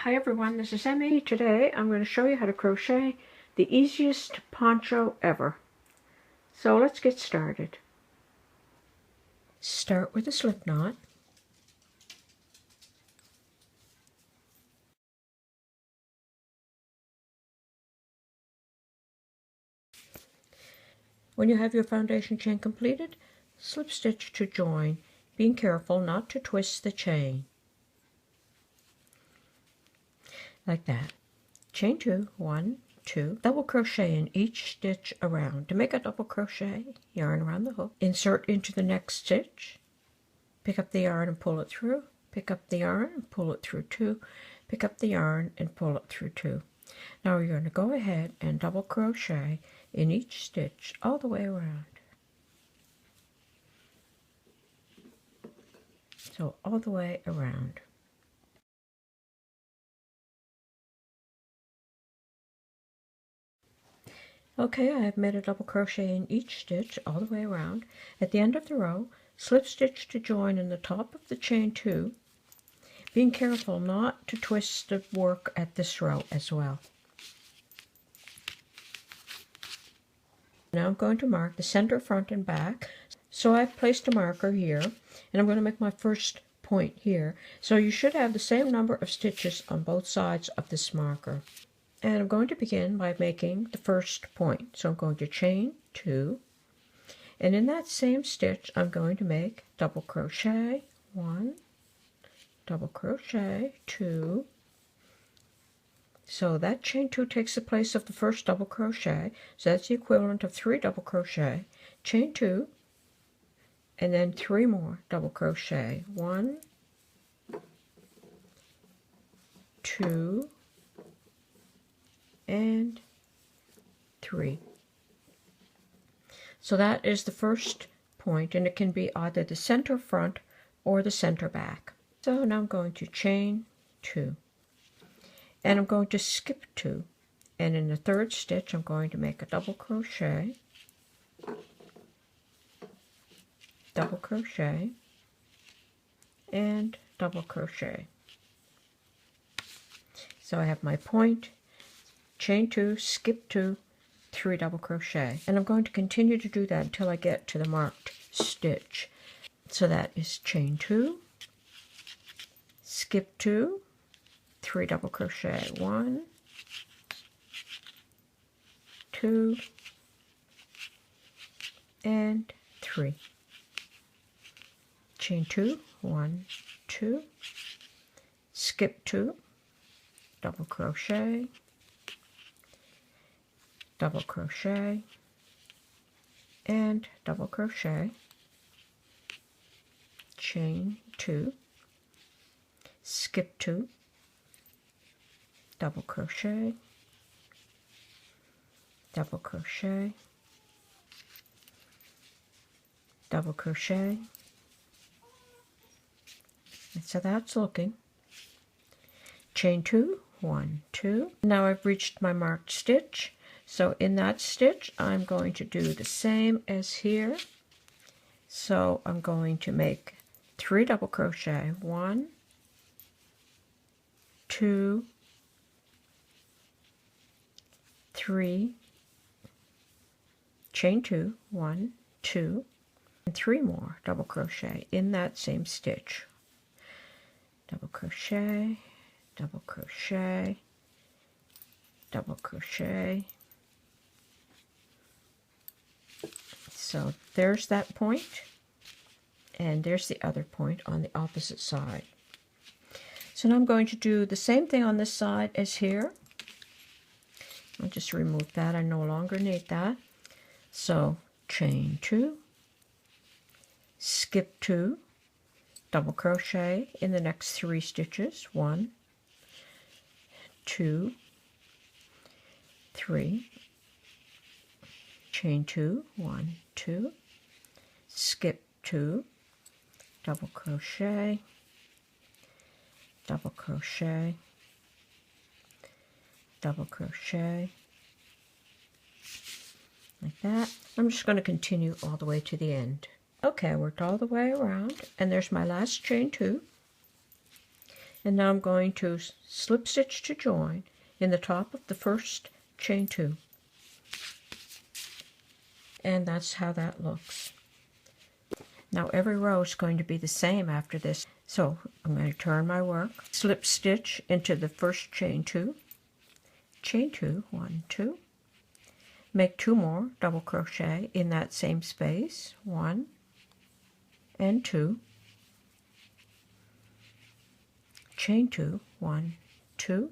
Hi everyone, this is Emmy. Today I'm going to show you how to crochet the easiest poncho ever. So let's get started. Start with a slip knot. When you have your foundation chain completed, slip stitch to join, being careful not to twist the chain. Like that. Chain 2, 1, 2, double crochet in each stitch around. To make a double crochet, yarn around the hook, insert into the next stitch, pick up the yarn and pull it through, pick up the yarn and pull it through 2, pick up the yarn and pull it through 2. Now you're going to go ahead and double crochet in each stitch all the way around. So all the way around. Okay, I have made a double crochet in each stitch all the way around. At the end of the row, slip stitch to join in the top of the chain 2, being careful not to twist the work at this row as well. Now I'm going to mark the center, front, and back. So I've placed a marker here, and I'm going to make my first point here. So you should have the same number of stitches on both sides of this marker. And I'm going to begin by making the first point. So I'm going to chain 2, and in that same stitch I'm going to make double crochet 1, double crochet 2. So that chain 2 takes the place of the first double crochet, so that's the equivalent of 3 double crochet, chain 2, and then 3 more double crochet, 1, 2, and 3. So that is the first point, and it can be either the center front or the center back. So now I'm going to chain 2, and I'm going to skip 2, and in the third stitch I'm going to make a double crochet, double crochet, and double crochet. So I have my point, chain 2, skip 2, 3 double crochet, and I'm going to continue to do that until I get to the marked stitch. So that is chain 2, skip 2, 3 double crochet, 1, 2, and 3. Chain 2, 1, 2, skip 2, double crochet, double crochet, and double crochet, chain 2, skip 2, double crochet, double crochet, double crochet. And so that's looking. Chain 2, 1, 2. Now I've reached my marked stitch. So in that stitch, I'm going to do the same as here. So I'm going to make 3 double crochet, 1, 2, 3, chain 2, 1, 2, and 3 more double crochet in that same stitch. Double crochet, double crochet, double crochet. So there's that point, and there's the other point on the opposite side. So now I'm going to do the same thing on this side as here. I'll just remove that, I no longer need that. So chain 2, skip 2, double crochet in the next 3 stitches, 1, 2, 3, chain 2, 1, 2, skip 2, double crochet, double crochet, double crochet, like that. I'm just going to continue all the way to the end. Okay, I worked all the way around, and there's my last chain 2, And now I'm going to slip stitch to join in the top of the first chain 2. And that's how that looks. Now every row is going to be the same after this. So I'm going to turn my work, slip stitch into the first chain 2, chain 2, 1, 2, make 2 more double crochet in that same space, 1 and 2, chain 2, 1, 2,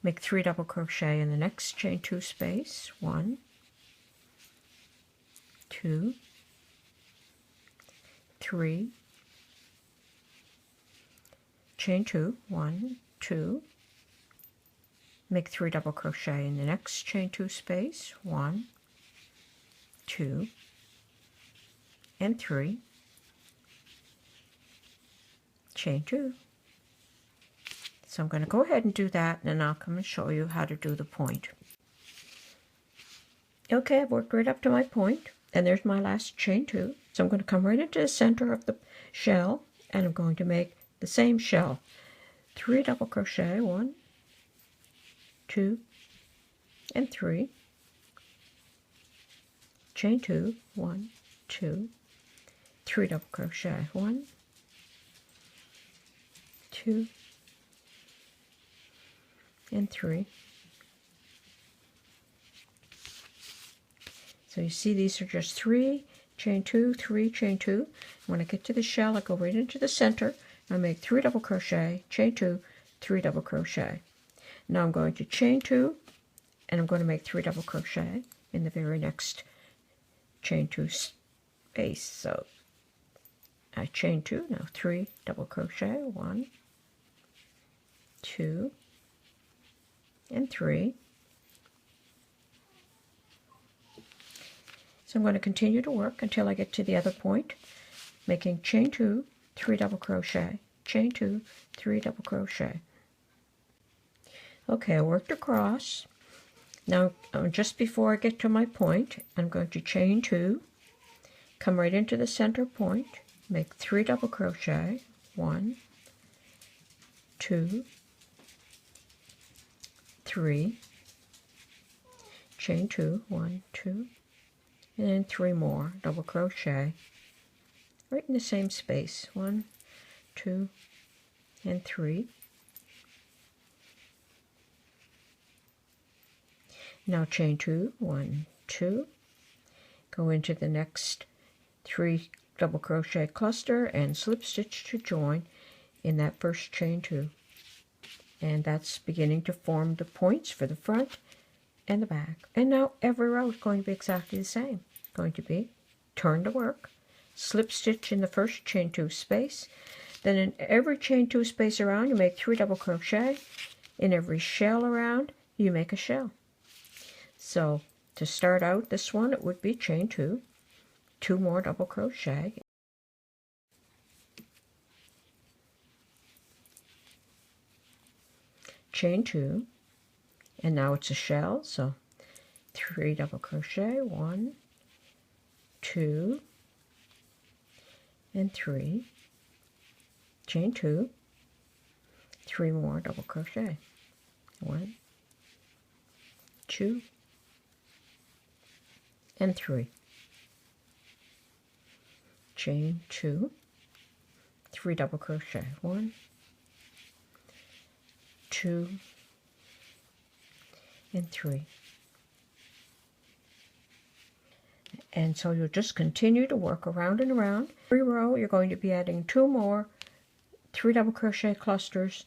make 3 double crochet in the next chain 2 space, 1, 2, 3, chain 2, 1, 2, make 3 double crochet in the next chain 2 space, 1, 2, and 3, chain 2. So I'm going to go ahead and do that, and then I'll come and show you how to do the point. Okay, I've worked right up to my point, and there's my last chain 2. So I'm going to come right into the center of the shell, and I'm going to make the same shell. 3 double crochet, 1, 2, and 3, chain 2, 1, 2, 3 double crochet, 1, 2, and 3. So you see these are just 3, chain 2, 3, chain 2. When I get to the shell, I go right into the center. I make 3 double crochet, chain 2, 3 double crochet. Now I'm going to chain 2, and I'm going to make 3 double crochet in the very next chain 2 space. So I chain 2, now 3 double crochet, 1, 2, and 3. So I'm going to continue to work until I get to the other point, making chain 2, 3 double crochet, chain 2, 3 double crochet. Okay, I worked across. Now just before I get to my point, I'm going to chain 2, come right into the center point, make 3 double crochet, 1, 2, 3, chain 2, 1, 2, and then 3 more double crochet right in the same space, 1, 2, and 3. Now chain 2, 1, 2, go into the next 3 double crochet cluster and slip stitch to join in that first chain 2. And that's beginning to form the points for the front and the back. And now every row is going to be exactly the same. Going to be turn to work, slip stitch in the first chain 2 space, then in every chain 2 space around you make 3 double crochet. In every shell around you make a shell. So to start out this one, it would be chain 2, 2 more double crochet, chain 2, and now it's a shell, so 3 double crochet, 1, 2, and 3, chain 2, 3 more double crochet, 1, 2, and 3, chain 2, 3 double crochet, 1, 2, and 3. And so you'll just continue to work around and around. Every row you're going to be adding 2 more 3 double crochet clusters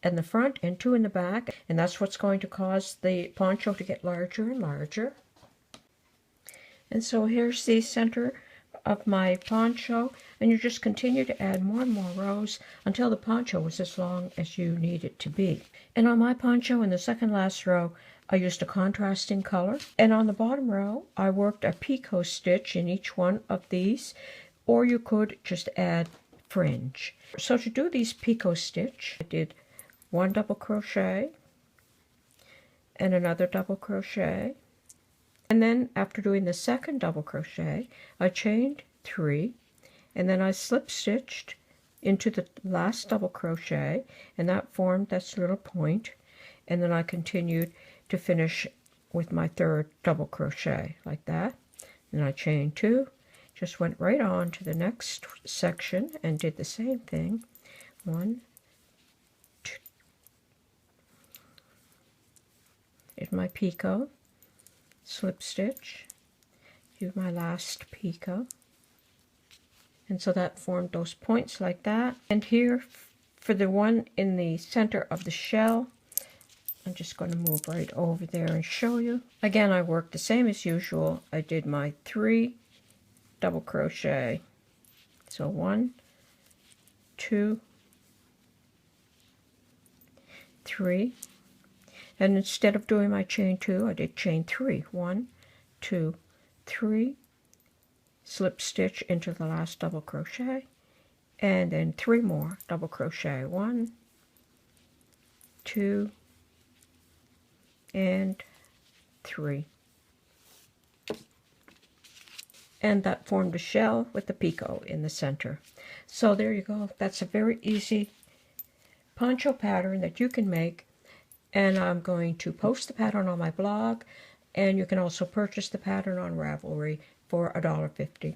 in the front and 2 in the back, and that's what's going to cause the poncho to get larger and larger. And so here's the center of my poncho, and you just continue to add more and more rows until the poncho is as long as you need it to be. And on my poncho in the second last row, I used a contrasting color, and on the bottom row I worked a picot stitch in each one of these, or you could just add fringe. So to do these picot stitch, I did 1 double crochet and another double crochet, and then after doing the second double crochet I chained 3, and then I slip stitched into the last double crochet, and that formed this little point, and then I continued to finish with my third double crochet like that. And I chained 2, just went right on to the next section and did the same thing. 1, 2, did my picot, slip stitch, do my last picot, and so that formed those points like that. And here for the one in the center of the shell, I'm just going to move right over there and show you. Again, I worked the same as usual. I did my 3 double crochet. So 1, 2, 3. And instead of doing my chain 2, I did chain 3. 1, 2, 3. Slip stitch into the last double crochet. And then 3 more double crochet. 1, 2, and 3. And that formed a shell with the picot in the center. So there you go. That's a very easy poncho pattern that you can make. And I'm going to post the pattern on my blog. And you can also purchase the pattern on Ravelry for $1.50.